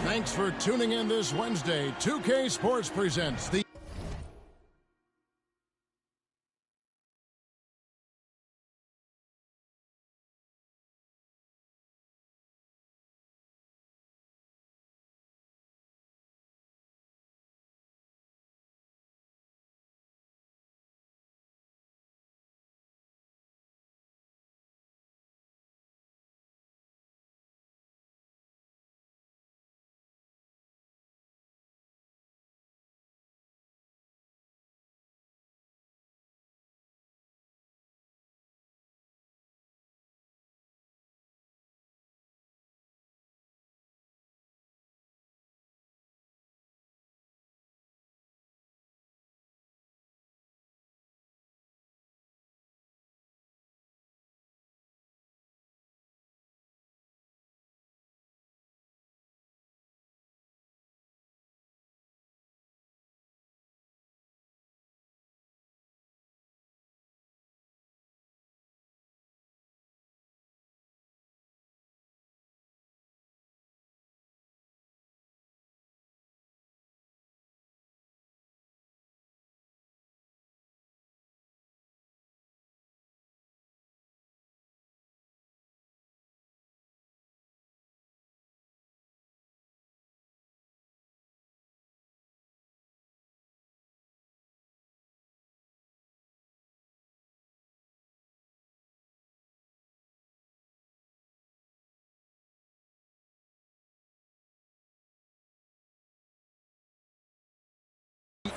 Thanks for tuning in this Wednesday. 2K Sports presents the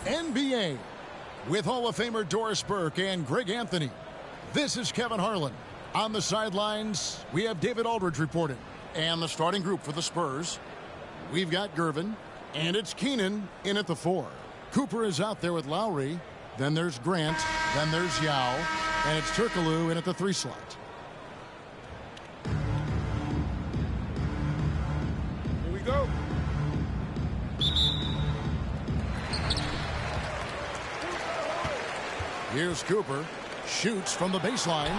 NBA with Hall of Famer Doris Burke and Greg Anthony. This is Kevin Harlan. On the sidelines, we have David Aldridge reporting. And the starting group for the Spurs, we've got Gervin, and it's Keenan in at the 4. Cooper is out there with Lowry. Then there's Grant. Then there's Yao. And it's Turkoglu in at the 3 slot. Here we go. Here's Cooper. Shoots from the baseline.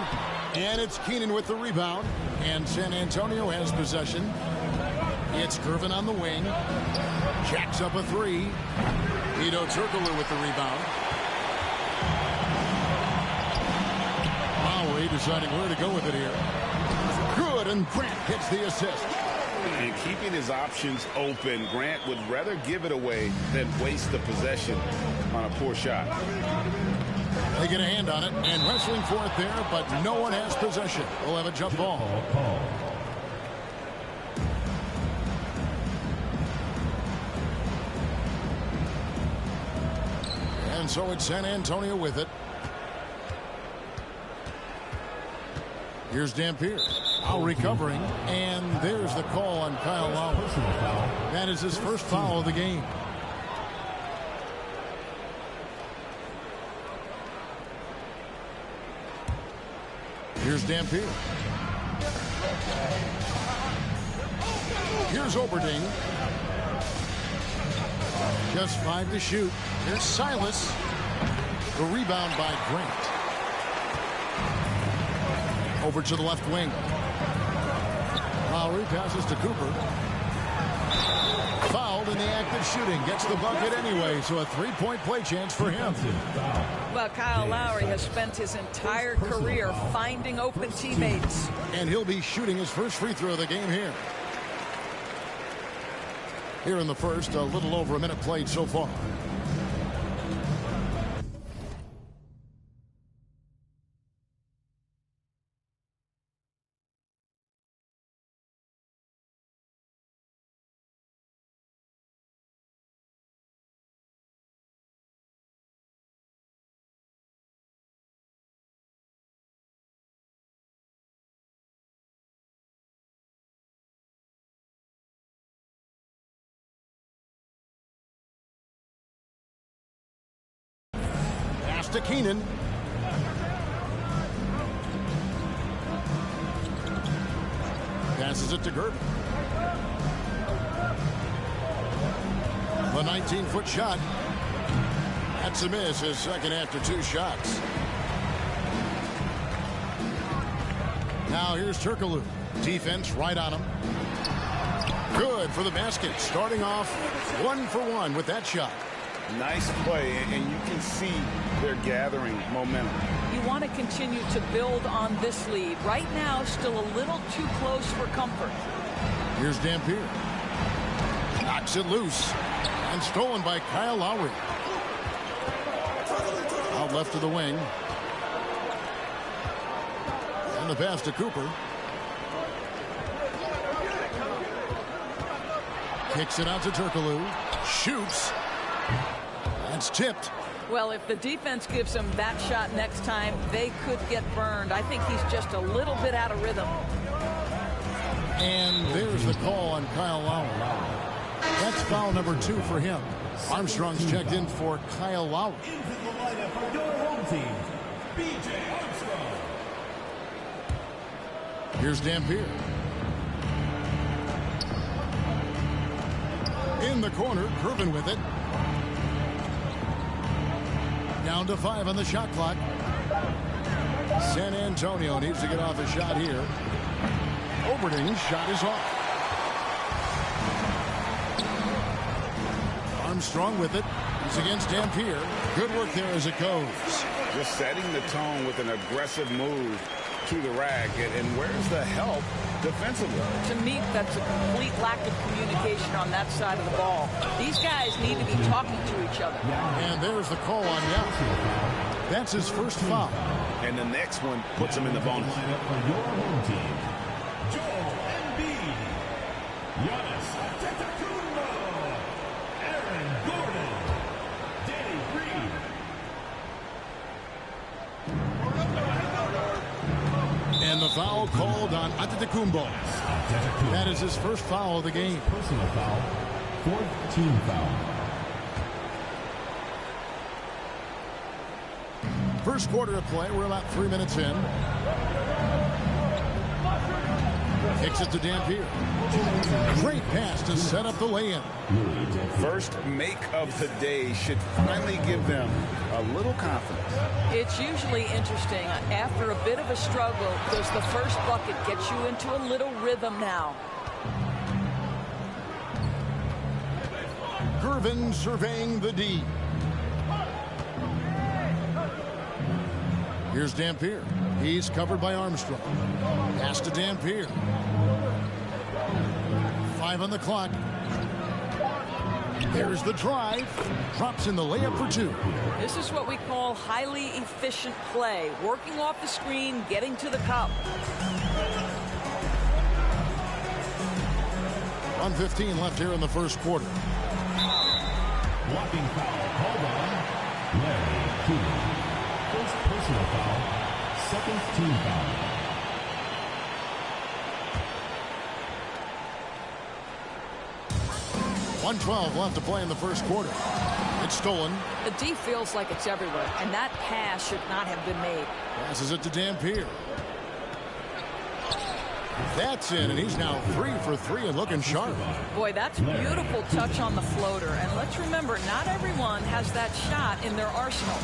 And it's Keenan with the rebound. And San Antonio has possession. It's Gervin on the wing. Jacks up a 3. Hedo Turkoglu with the rebound. Lowry deciding where to go with it here. Good, and Grant hits the assist. And keeping his options open, Grant would rather give it away than waste the possession on a poor shot. They get a hand on it, and wrestling for it there, but no one has possession. We'll have a jump ball. And so it's San Antonio with it. Here's Dampier. Foul recovering, and there's the call on Kyle Lowry. That is his first foul of the game. Here's Dampier. Here's Oberding. Just 5 to shoot. Here's Silas. The rebound by Grant. Over to the left wing. Lowry passes to Cooper. Fouled in the act of shooting. Gets the bucket anyway, so a 3-point play chance for him. Well, Kyle Lowry has spent his entire career finding open teammates. And he'll be shooting his first free throw of the game here. Here in the first, a little over a minute played so far. To Keenan. Passes it to Gervin. The 19-foot shot. That's a miss, his second after 2 shots. Now here's Turkoglu. Defense right on him. Good for the basket. Starting off 1 for 1 with that shot. Nice play, and you can see they're gathering momentum. You want to continue to build on this lead. Right now, still a little too close for comfort. Here's Dampier. Knocks it loose. And stolen by Kyle Lowry. Out left to the wing. And the pass to Cooper. Kicks it out to Turkoglu. Shoots. That's tipped. Well, if the defense gives him that shot next time, they could get burned. I think he's just a little bit out of rhythm. And there's the call on Kyle Lowry. That's foul number 2 for him. Armstrong's checked in for Kyle Lowry. Into the lineup for your home team, B.J. Armstrong. Here's Dampier. In the corner, Curvin with it. Down to 5 on the shot clock. San Antonio needs to get off a shot here. Oberding's shot is off. Armstrong with it. He's against Dampier. Good work there as it goes. Just setting the tone with an aggressive move to the rack. And where's the help defensively? To me, that's a complete lack of communication on that side of the ball. These guys need to be talking to each other. And there's the call on Yao. That's his first foul. And the next one puts him in the bonus. Lineup for your home team, Joel Embiid, Giannis Antetokounmpo, Aaron Gordon, Danny Green. And the foul called on Antetokounmpo. That is his first foul of the game. Personal foul, 4th team foul. First quarter of play. We're about 3 minutes in. Kicks it to Dampier. Great pass to set up the lay-in. First make of the day should finally give them a little confidence. It's usually interesting. After a bit of a struggle, does the first bucket get you into a little rhythm now? Curvin surveying the D. Here's Dampier. He's covered by Armstrong. Pass to Dampier. 5 on the clock. There's the drive. Drops in the layup for 2. This is what we call highly efficient play. Working off the screen, getting to the cup. 1:15 left here in the first quarter. Blocking foul called on Larry Keegan. First personal foul, 2nd team foul. .112 left to play in the first quarter. It's stolen. The D feels like it's everywhere, and that pass should not have been made. Passes it to Dampier. That's in, and he's now 3 for 3 and looking sharp. Boy, that's a beautiful touch on the floater. And let's remember, not everyone has that shot in their arsenal.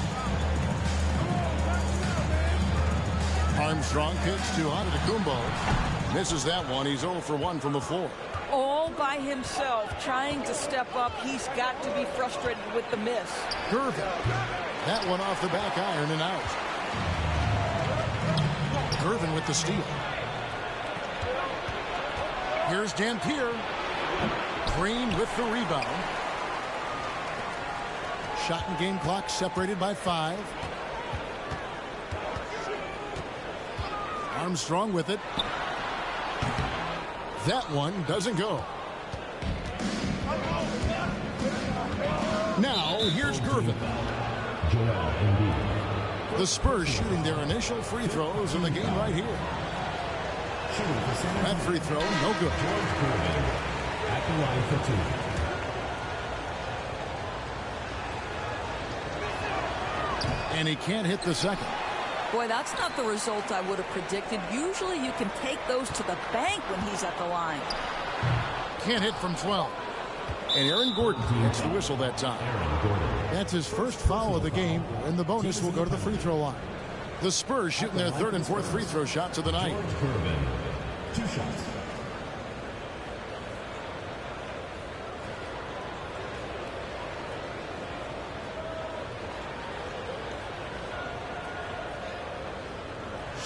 Armstrong kicks to Antetokounmpo. Misses that one. He's 0 for 1 from the floor. All by himself, trying to step up. He's got to be frustrated with the miss. Curvin. That one off the back iron and out. Curvin with the steal. Here's Dampier. Green with the rebound. Shot and game clock separated by 5. Armstrong with it. That one doesn't go. Now here's Curvin. The Spurs shooting their initial free throws in the game right here. That free throw, no good. At the line for 2. And he can't hit the second. Boy, that's not the result I would have predicted. Usually you can take those to the bank when he's at the line. Can't hit from 12. And Aaron Gordon gets the whistle that time. That's his first foul of the game, and the bonus will go to the free throw line. The Spurs shooting their 3rd and 4th free throw shots of the night. 2 shots.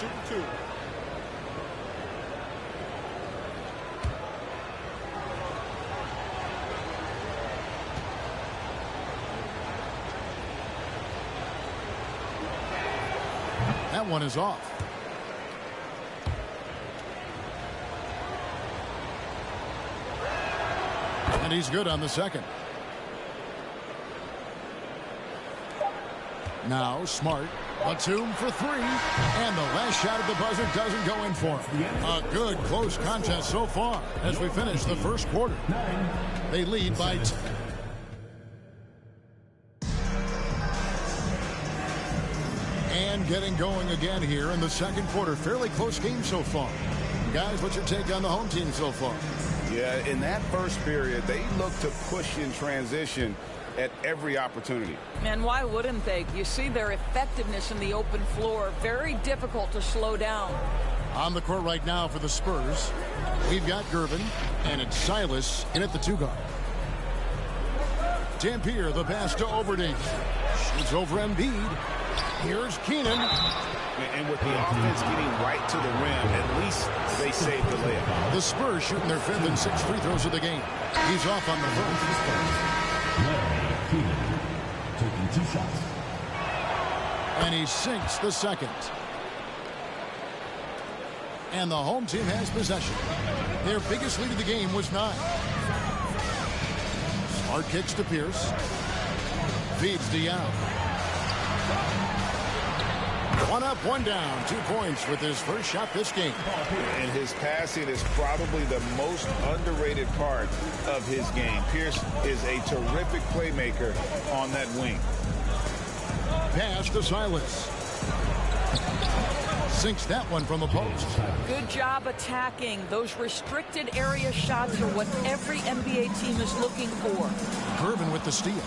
shooting 2. That one is off. And he's good on the second. Now Smart. Batum for 3. And the last shot at the buzzer doesn't go in for him. A good close contest so far as we finish the first quarter. They lead by 10. And getting going again here in the second quarter. Fairly close game so far. Guys, what's your take on the home team so far? Yeah, in that first period, they look to push in transition at every opportunity. And why wouldn't they? You see their effectiveness in the open floor. Very difficult to slow down. On the court right now for the Spurs, we've got Gervin, and it's Silas in at the 2 guard. Dampier, the pass to Overding. Shoots over Embiid. Here's Keenan. And with the offense getting right to the rim, at least they saved the layup. The Spurs shooting their 5th and 6th free throws of the game. He's off on the first. Keenan taking 2 shots. And he sinks the second. And the home team has possession. Their biggest lead of the game was 9. Smart kicks to Pierce. Feeds to Young. 1 up, 1 down. 2 points with his first shot this game. And his passing is probably the most underrated part of his game. Pierce is a terrific playmaker on that wing. Pass to Silas. Sinks that one from the post. Good job attacking. Those restricted area shots are what every NBA team is looking for. Gervin with the steal.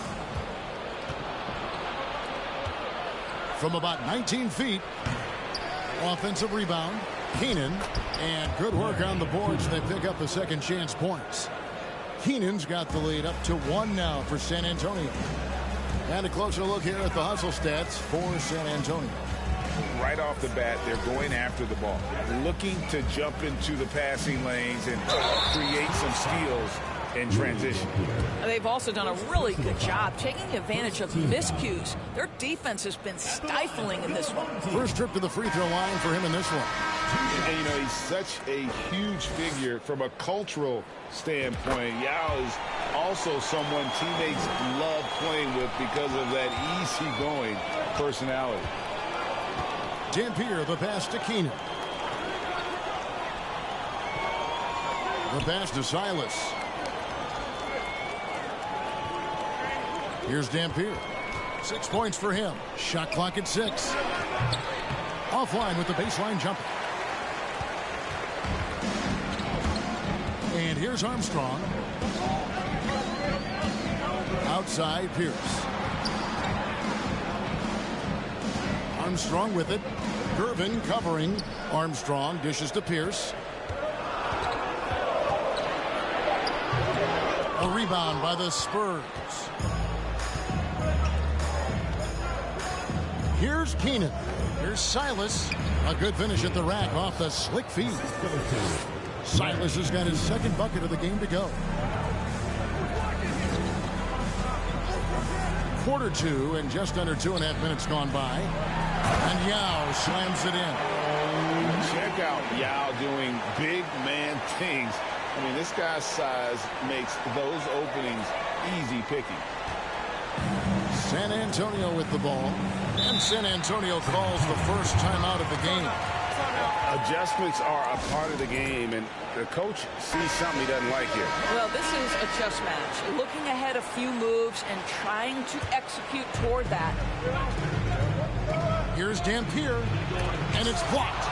From about 19 feet. Offensive rebound. Keenan. And good work on the boards. They pick up the second chance points. Keenan's got the lead up to 1 now for San Antonio. And a closer look here at the hustle stats for San Antonio. Right off the bat, they're going after the ball. Looking to jump into the passing lanes and create some steals in transition. They've also done a really good job taking advantage of miscues. Their defense has been stifling in this one. First trip to the free throw line for him in this one. And, you know, he's such a huge figure from a cultural standpoint. Yao is also someone teammates love playing with because of that easygoing personality. Dampier, the pass to Keenan. The pass to Silas. Here's Dampier. 6 points for him. Shot clock at 6. Offline with the baseline jumper. And here's Armstrong. Outside Pierce. Armstrong with it. Gervin covering. Armstrong dishes to Pierce. A rebound by the Spurs. Here's Keenan. Here's Silas. A good finish at the rack off the slick feed. Silas has got his second bucket of the game to go. Quarter 2 and just under 2.5 minutes gone by. And Yao slams it in. Check out Yao doing big man things. I mean, this guy's size makes those openings easy picking. San Antonio with the ball. And San Antonio calls the first timeout of the game. Adjustments are a part of the game, and the coach sees something he doesn't like here. Well, this is a chess match. Looking ahead a few moves and trying to execute toward that. Here's Dampier, and it's blocked.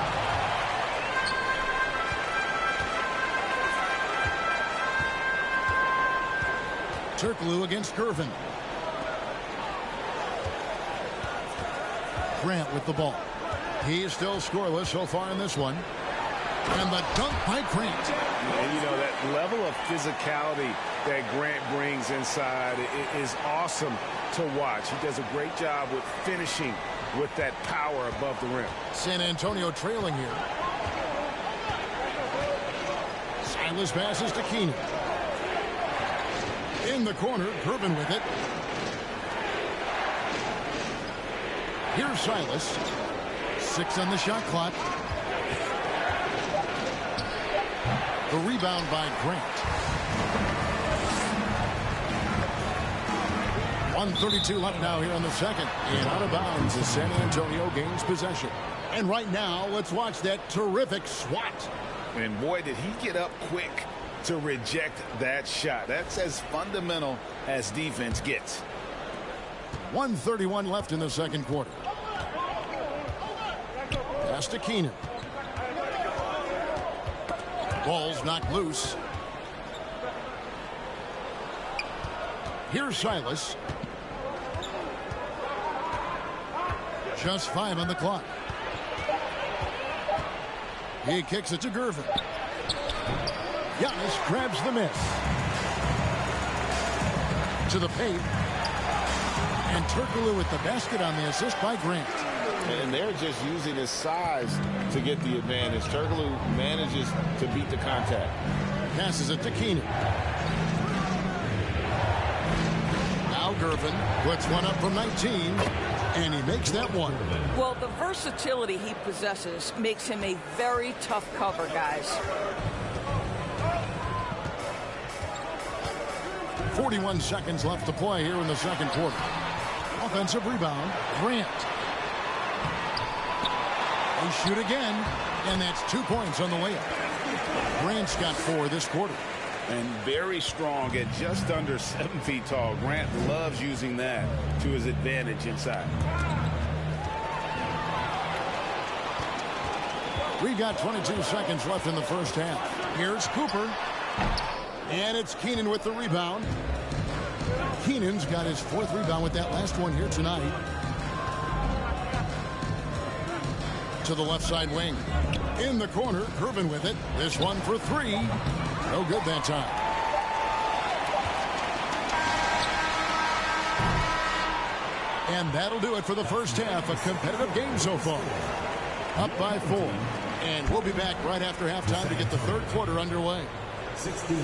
Turkoglu against Gervin. Grant with the ball. He is still scoreless so far in this one. And the dunk by Grant. And, you know, that level of physicality that Grant brings inside is awesome to watch. He does a great job with finishing with that power above the rim. San Antonio trailing here. Silas passes to Keenan. In the corner, Gervin with it. Here's Silas. 6 on the shot clock. The rebound by Grant. 1:32 left now here in the second. And out of bounds as San Antonio gains possession. And right now, let's watch that terrific swat. And boy, did he get up quick to reject that shot. That's as fundamental as defense gets. 1:31 left in the second quarter. Pass to Keenan. Ball's knocked loose. Here's Silas. Just 5 on the clock. He kicks it to Gervin. Giannis grabs the miss. To the paint. And Turkoglu with the basket on the assist by Grant. And they're just using his size to get the advantage. Turkoglu manages to beat the contact. Passes it to Keenan. Now Gervin puts one up from 19. And he makes that one. Well, the versatility he possesses makes him a very tough cover, guys. 41 seconds left to play here in the second quarter. Offensive rebound, Grant. They shoot again, and that's 2 points on the layup. Grant's got 4 this quarter. And very strong at just under 7 feet tall. Grant loves using that to his advantage inside. We've got 22 seconds left in the first half. Here's Cooper. And it's Keenan with the rebound. Keenan's got his 4th rebound with that last one here tonight. To the left side wing. In the corner, Gervin with it. This one for 3. No good that time. And that'll do it for the first half. A competitive game so far. Up by 4. And we'll be back right after halftime to get the third quarter underway. 16.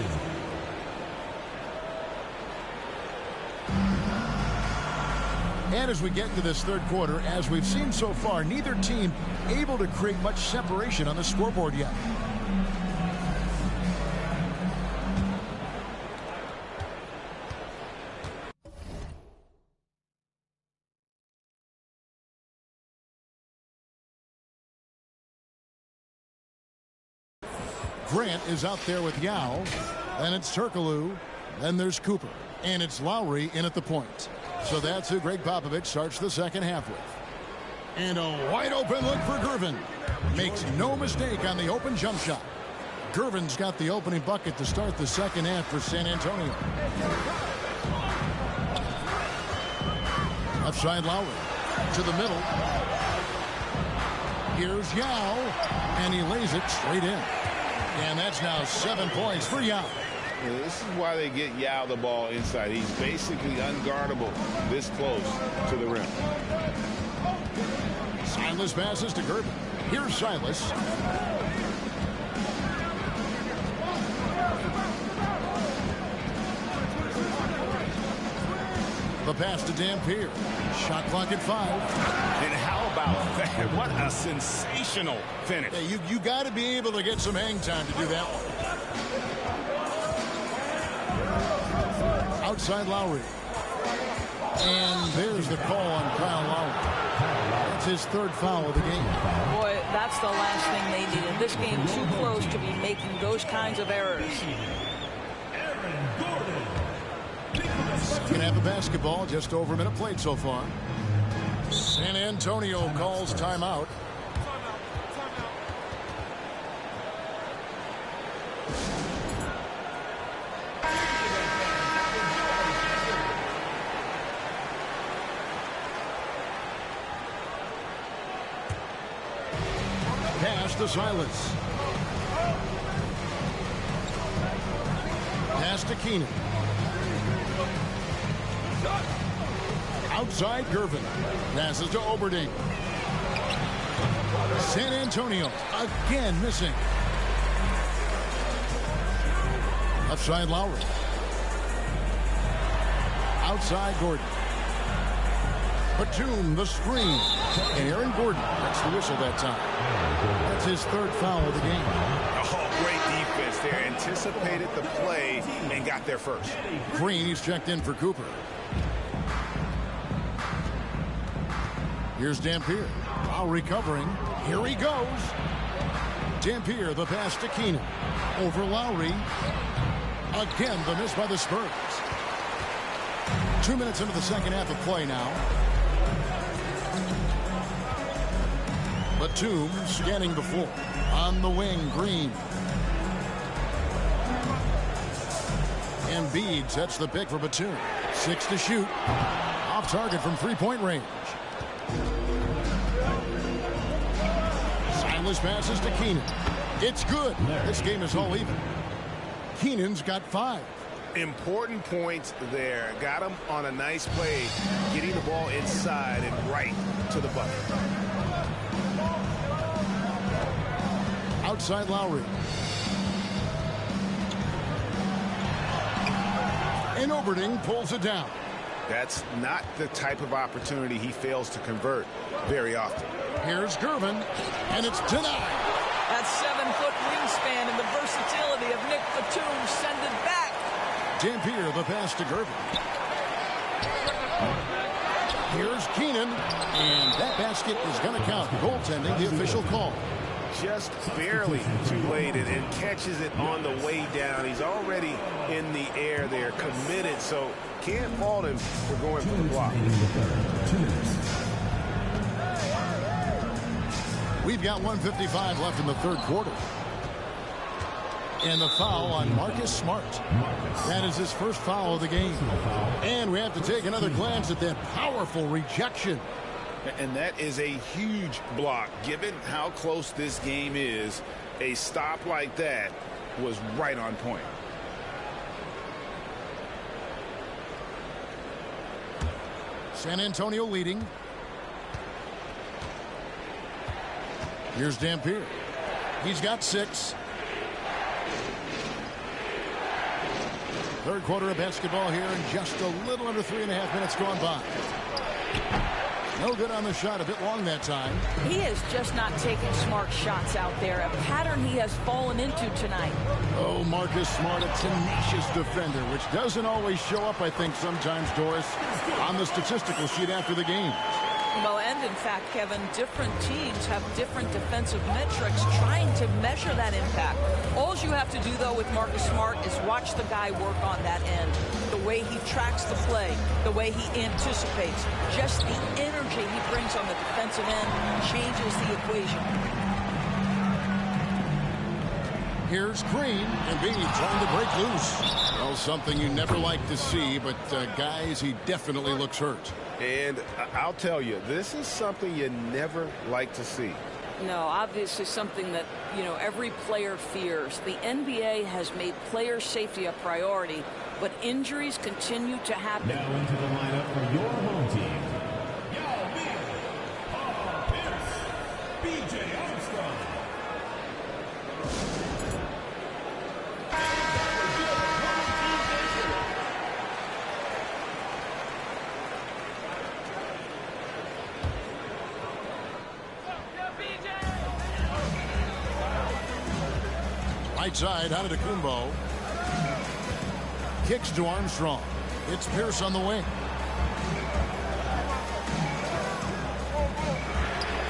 And as we get into this third quarter, as we've seen so far, neither team able to create much separation on the scoreboard yet. Grant is out there with Yao. Then it's Turkoglu. Then there's Cooper. And it's Lowry in at the point. So that's who Greg Popovich starts the second half with. And a wide open look for Gervin. Makes no mistake on the open jump shot. Gervin's got the opening bucket to start the second half for San Antonio. Left side Lowry. To the middle. Here's Yao. And he lays it straight in. And that's now 7 points for Yao. This is why they get Yao the ball inside. He's basically unguardable this close to the rim. Silas passes to Gervin. Here's Silas. The pass to Dampier. Shot clock at 5. And how about that? What a sensational finish. Hey, you got to be able to get some hang time to do that one. Outside Lowry. And there's the call on Kyle Lowry. That's his 3rd foul of the game. Boy, that's the last thing they needed. This game too close to be making those kinds of errors. Second half of basketball, just over a minute played so far. San Antonio calls timeout. Pass to Silas. pass to Keenan. Outside Gervin. Passes to Oberding. San Antonio again missing. Left side Lowry. Outside Gordon. Batum the screen. And Aaron Gordon gets the whistle that time. That's his third foul of the game. Oh, great defense there. Anticipated the play and got there first. Green, he's checked in for Cooper. Here's Dampier. Lowry covering. Here he goes. Dampier, the pass to Keenan. Over Lowry. Again, the miss by the Spurs. 2 minutes into the second half of play now. Batum scanning the floor. On the wing, Green. Embiid sets the pick for Batum. 6 to shoot. Off target from three-point range. Silas passes to Keenan. It's good. This game is all even. Keenan's got 5. Important points there. Got him on a nice play, getting the ball inside and right to the bucket. Outside Lowry. And Oberding pulls it down. That's not the type of opportunity he fails to convert very often. Here's Gervin, and it's denied. That 7-foot wingspan and the versatility of Nick Batum send it back. Dampier, the pass to Gervin. Here's Keenan, and that basket is going to count. Goaltending, the official call. Just barely too late and catches it on the way down. He's already in the air there, committed, so can't fault him for going for the block. We've got 1:55 left in the third quarter. And the foul on Marcus Smart. That is his first foul of the game. And we have to take another glance at that powerful rejection. And that is a huge block. Given how close this game is, a stop like that was right on point. San Antonio leading. Here's Dampier. He's got 6. Third quarter of basketball here, and just a little under 3.5 minutes gone by. No good on the shot, a bit long that time. He is just not taking smart shots out there, a pattern he has fallen into tonight. Oh, Marcus Smart, a tenacious defender, which doesn't always show up, I think, sometimes, Doris, on the statistical sheet after the game. Well, and in fact, Kevin, different teams have different defensive metrics trying to measure that impact. All you have to do, though, with Marcus Smart is watch the guy work on that end. The way he tracks the play, the way he anticipates, just the energy he brings on the defensive end changes the equation. Here's Green, and Embiid trying to break loose. Well, something you never like to see, but guys, he definitely looks hurt. And I'll tell you, this is something you never like to see. No, obviously something that, every player fears. The NBA has made player safety a priority, but injuries continue to happen. Now into the lineup for your home team. Yao Ming, Paul Pierce, B.J. Armstrong. Right side, Antetokounmpo. Kicks to Armstrong. It's Pierce on the wing.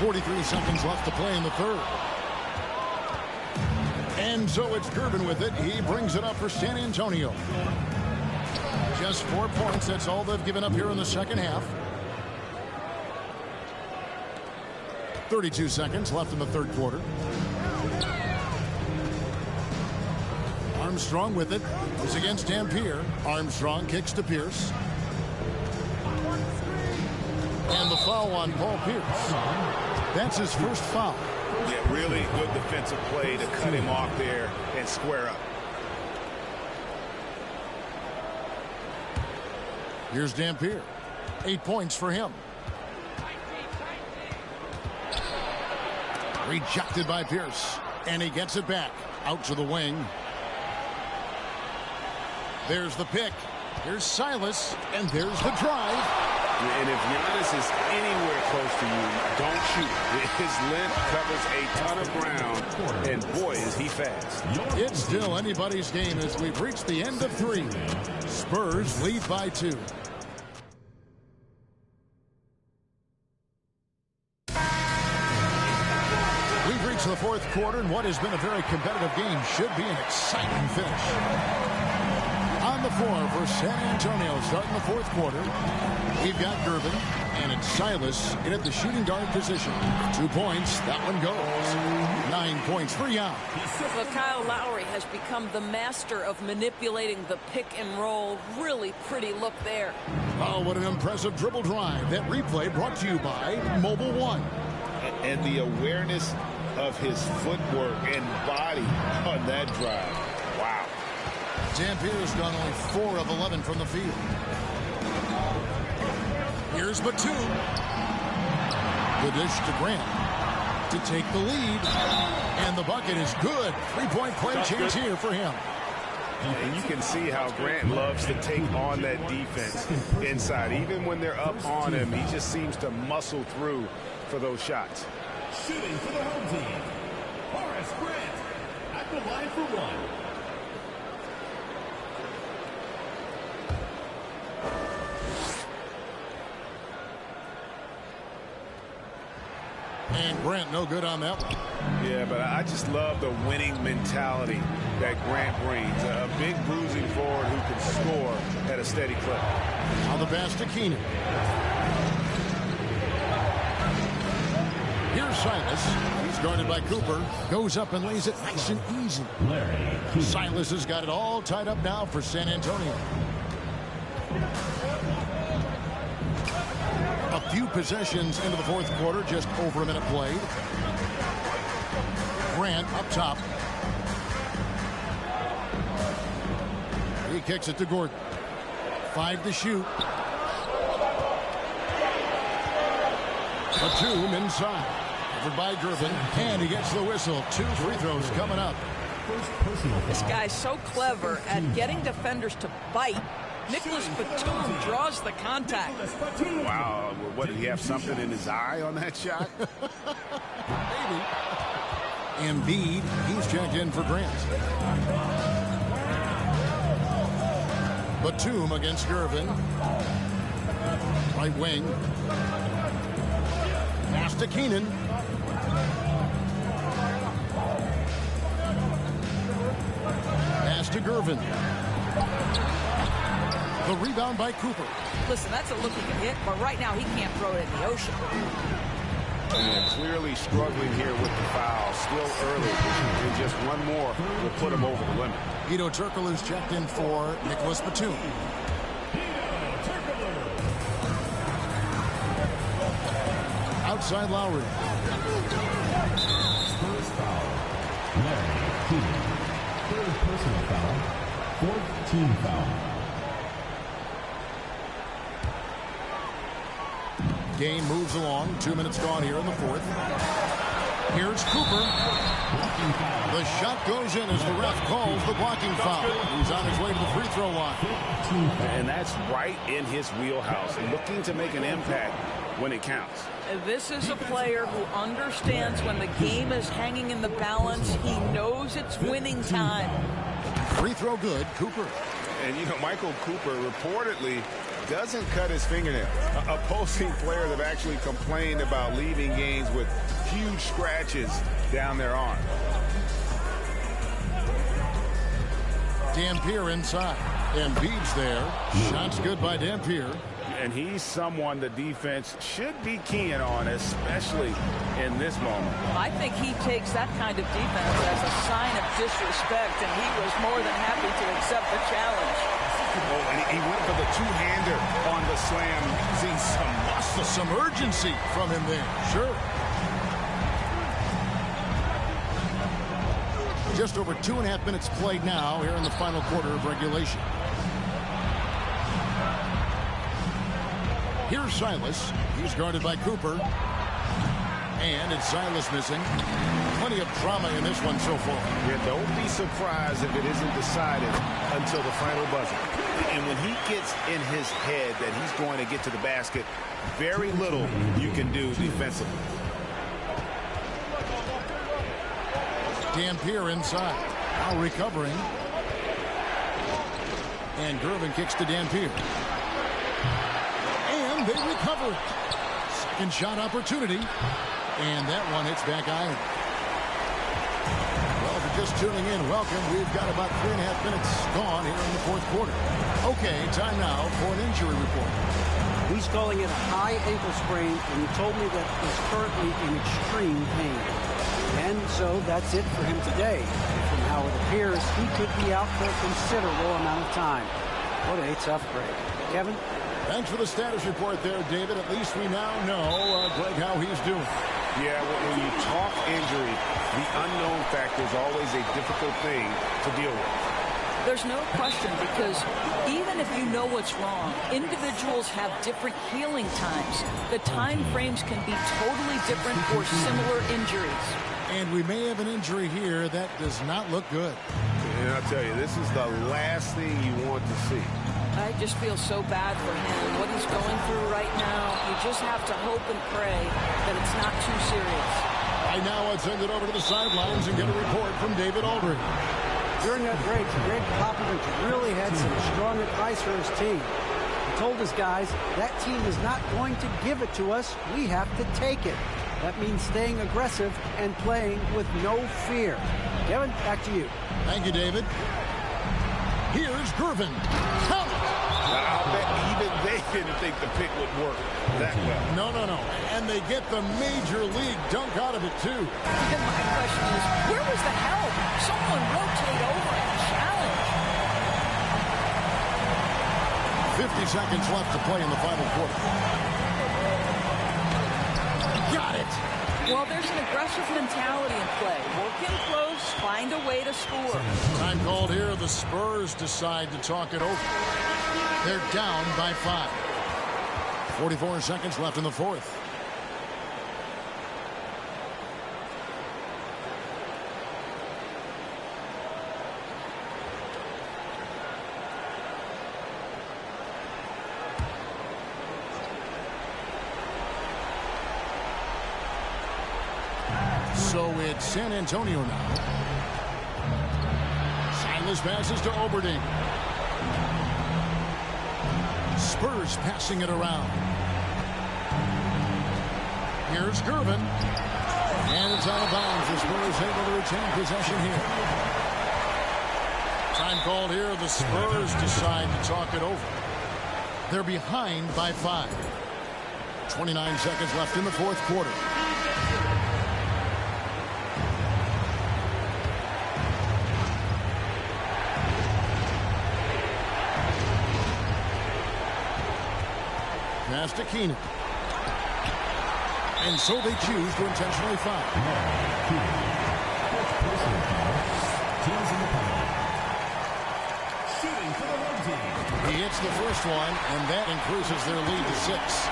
43 seconds left to play in the third. And so it's Gervin with it. He brings it up for San Antonio. Just 4 points. That's all they've given up here in the second half. 32 seconds left in the third quarter. Armstrong with it. It's against Dampier. Armstrong kicks to Pierce. And the foul on Paul Pierce. That's his first foul. Yeah, really good defensive play to cut him off there and square up. Here's Dampier. 8 points for him. Rejected by Pierce. And he gets it back. Out to the wing. There's the pick. Here's Silas. And there's the drive. And if Giannis is anywhere close to you, don't shoot. His length covers a ton of ground, and boy, is he fast. It's still anybody's game as we've reached the end of 3. Spurs lead by 2. We've reached the 4th quarter, and what has been a very competitive game should be an exciting finish. On the floor for San Antonio starting the 4th quarter, we've got Gervin, and it's Silas in at the shooting guard position. 2 points. That one goes. 9 points for Jan. Well, Kyle Lowry has become the master of manipulating the pick and roll. Really pretty look there. Oh, what an impressive dribble drive. That replay brought to you by Mobile One. And the awareness of his footwork and body on that drive. Wow. Dampier's gone only 4 of 11 from the field. Here's Batum. The dish to Grant to take the lead. And the bucket is good. 3-point play chance here for him. And you can see how Grant loves to take on that defense inside. Even when they're up on him, he just seems to muscle through for those shots. Shooting for the home team, Horace Grant at the line for 1. And Grant no good on that one. Yeah, but I just love the winning mentality that Grant brings. A big bruising forward who can score at a steady clip. Now the pass to Keenan. Here's Silas. He's guarded by Cooper. Goes up and lays it nice and easy. Silas has got it all tied up now for San Antonio. A few possessions into the 4th quarter, just over a minute played. Grant up top. He kicks it to Gordon. 5 to shoot. Batum inside. Covered by Gervin. And he gets the whistle. 2 free throws coming up. This guy's so clever at getting defenders to bite. Nicholas Batum draws the contact. Wow, what, did he have something in his eye on that shot? Maybe. Embiid, he's checked in for Grant. Batum against Gervin. Right wing. Pass to Keenan. Pass to Gervin. The rebound by Cooper. Listen, that's a look he can hit, but right now he can't throw it in the ocean. Yeah, clearly struggling here with the foul. Still early, and just one more will put him over the limit. Hedo Turkoglu is checked in for Nicholas Batum. Outside Lowry. First foul. Larry Keenan. 3rd personal foul. 4th team foul. Game moves along. 2 minutes gone here in the 4th. Here's Cooper. The shot goes in as the ref calls the blocking foul. He's on his way to the free throw line. And that's right in his wheelhouse, looking to make an impact when it counts. This is a player who understands when the game is hanging in the balance. He knows it's winning time. Free throw good. Cooper. And, you know, Michael Cooper reportedly doesn't cut his fingernails. Opposing players have actually complained about leaving games with huge scratches down their arm. Dampier inside. Embiid's there. Shots good by Dampier. And he's someone the defense should be keying on, especially in this moment. I think he takes that kind of defense as a sign of disrespect, and he was more than happy to accept the challenge. Oh, and he went for the two-hander on the slam. See some urgency from him there. Sure. Just over 2.5 minutes played now here in the final quarter of regulation. Here's Silas. He's guarded by Cooper. And it's Silas missing. Plenty of drama in this one so far. Yeah, don't be surprised if it isn't decided until the final buzzer. And when he gets in his head that he's going to get to the basket, very little you can do defensively. Dampier inside. Now recovering. And Gervin kicks to Dampier. And they recover. Second shot opportunity. And that one hits back iron. Well, if you're just tuning in, welcome. We've got about 3.5 minutes gone here in the fourth quarter. Okay, time now for an injury report. He's calling it a high ankle sprain, and he told me that he's currently in extreme pain. And so that's it for him today. From how it appears, he could be out for a considerable amount of time. What a tough break. Kevin? Thanks for the status report there, David. At least we now know, Greg, how he's doing. Yeah, when you talk injury, the unknown factor is always a difficult thing to deal with. There's no question, because even if you know what's wrong, individuals have different healing times. The time frames can be totally different for similar injuries. And we may have an injury here that does not look good. And I'll tell you, this is the last thing you want to see. I just feel so bad for him, what he's going through right now. You just have to hope and pray that it's not too serious. Right now, I'd send it over to the sidelines and get a report from David Aldridge. During that break, Greg Popovich really had some strong advice for his team. He told his guys, that team is not going to give it to us. We have to take it. That means staying aggressive and playing with no fear. Kevin, back to you. Thank you, David. Here's Gervin. I'll bet even they didn't think the pick would work that well. No. And they get the major league dunk out of it, too. And my question is, where was the help? Someone rotate over and challenge. 50 seconds left to play in the final quarter. Got it. Well, there's an aggressive mentality in play. Work in close, find a way to score. Time called here. The Spurs decide to talk it over. They're down by 5. 44 seconds left in the fourth. So it's San Antonio now. Silas passes to Oberding. Spurs passing it around. Here's Gervin. And it's out of bounds. The Spurs able to retain possession here. Time called here. The Spurs decide to talk it over. They're behind by 5. 29 seconds left in the fourth quarter. Pass to Keenan. And so they choose to intentionally foul. Shooting for the home team. He hits the first one, and that increases their lead to 6.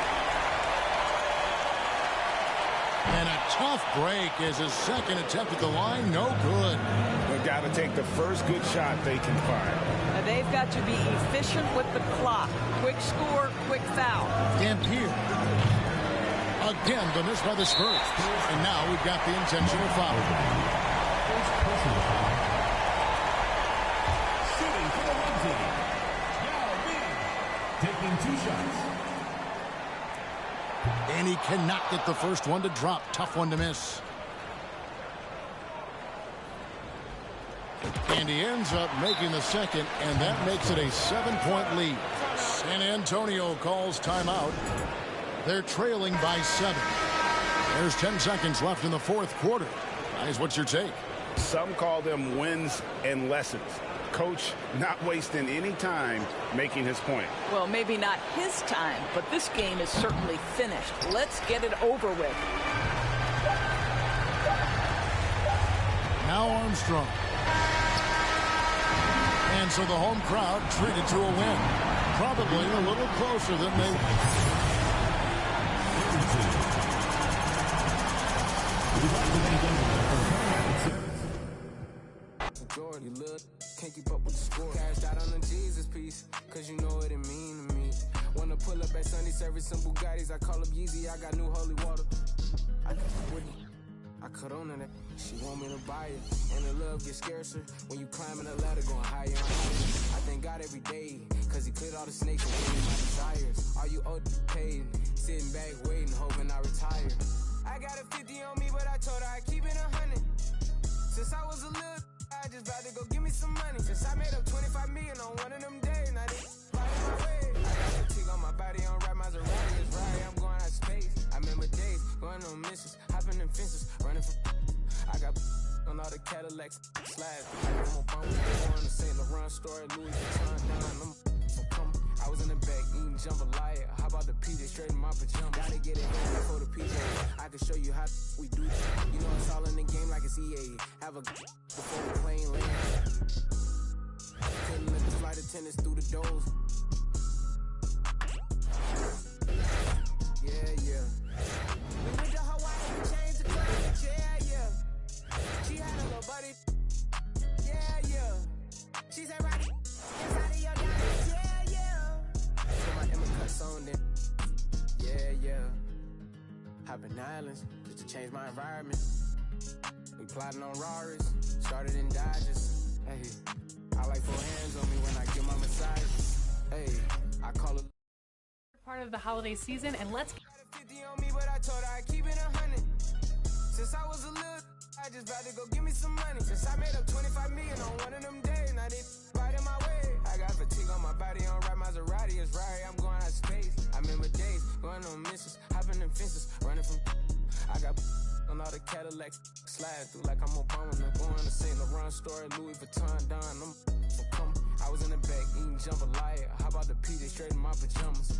And a tough break is his second attempt at the line. No good. They've got to take the first good shot they can find. And they've got to be efficient with the clock. Quick score, quick foul. Dampier. Again, the miss by the Spurs. And now we've got the intentional foul. Shooting for the home team. Yao Ming taking 2 shots. And he cannot get the first one to drop. Tough one to miss. And he ends up making the second, and that makes it a 7-point lead. San Antonio calls timeout. They're trailing by 7. There's 10 seconds left in the fourth quarter. Guys, what's your take? Some call them wins and lessons. Coach not wasting any time making his point. Well, maybe not his time, but this game is certainly finished. Let's get it over with. Now Armstrong. And so the home crowd treated to a win. Probably a little closer than they... Jordan, you look, can't keep up with the score. Cashed out on the Jesus piece, cause you know what it mean to me. Wanna pull up at Sunday service, some Bugattis, I call up Yeezy, I got new holy water. I cut on that, she want me to buy it. And the love gets scarcer when you climbing the ladder, going higher and higher. I thank God every day, cause he cleared all the snakes and gave me my desires. Are you old paid? Sitting back waiting, hoping I retire. I got a 50 on me, but I told her I keep it 100. Since I was a little, I just about to go give me some money. Since I made up 25 million on one of them days, now they fighting my way. I got fatigue on my body, on right Maserati, it's right, I'm going out of space. I remember days, going on missions, hopping in fences, running from. I got on all the Cadillacs, slides. I'm on phone, going to St. Laurent store, Louis Vuitton, down, I was in the back eating jambalaya. How about the PJ straight in my pajamas? Gotta get it in before the PJ. I can show you how we do this. You know it's all in the game like it's EA. Have a before the plane lands. Couldn't let the flight attendants through the doors. Yeah. We went to Hawaii and changed the climate. Yeah. She had a little buddy. Yeah. She said, right inside of your diamond. Put my Emma cuts on then. Yeah. Hopping islands just to change my environment. We plotting on Raris, started in Dodges. Hey, I like 4 hands on me when I give my massages. Hey, I call it part of the holiday season, and let's. 50 on me, but I told her I keep it 100. Since I was a little, I just about to go give me some money. Since I made up 25 million on one of them days, now they fighting my way. I got fatigue on my body, on right Maserati, it's right, I'm going out of space. I remember days, going on missions, hopping in fences, running from. I got on all the Cadillacs, slide through like I'm Obama. Going to St. Laurent store, Louis Vuitton, down. I was in the back eating jambalaya. How about the PJ straight in my pajamas?